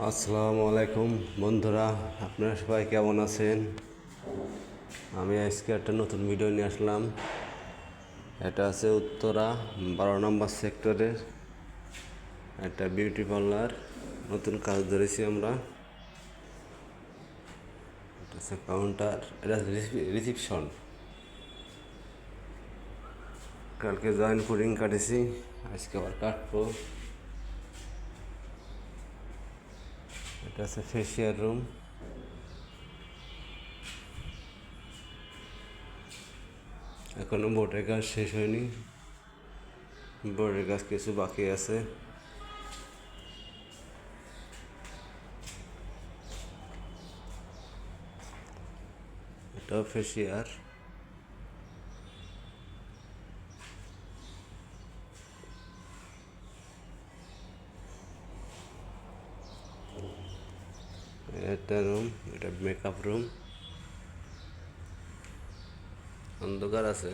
আসসালামু আলাইকুম বন্ধুরা, আপনারা সবাই কেমন আছেন? আমি আজকে একটা নতুন ভিডিও নিয়ে আসলাম। এটা আছে উত্তরা 12 নম্বর সেক্টরের একটা বিউটি পার্লার। নতুন কাজ ধরেছি আমরা। এটা হচ্ছে কাউন্টার, এটা রিসিপশন। কালকে জয়েন্ট পুডিং কাটেছি, আজকে আবার কাটবো। এটা আছে ফেসিয়াল রুম। এখনো বোর্ডের কাজ শেষ হয়নি, বোর্ডের কাজ কিছু বাকি আছে। এটাও ফেসিয়ার। একটা রুম, এটা মেকআপ রুম। অন্ধকার আছে,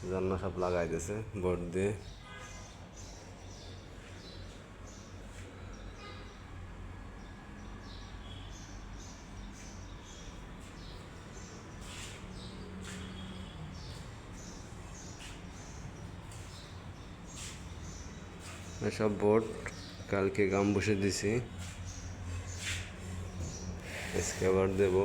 জানলা সব লাগাই দিয়েছে বোর্ড দিয়ে। এসব বোর্ড কালকে গাম বসে দিছি, আজকে আবার দেবো।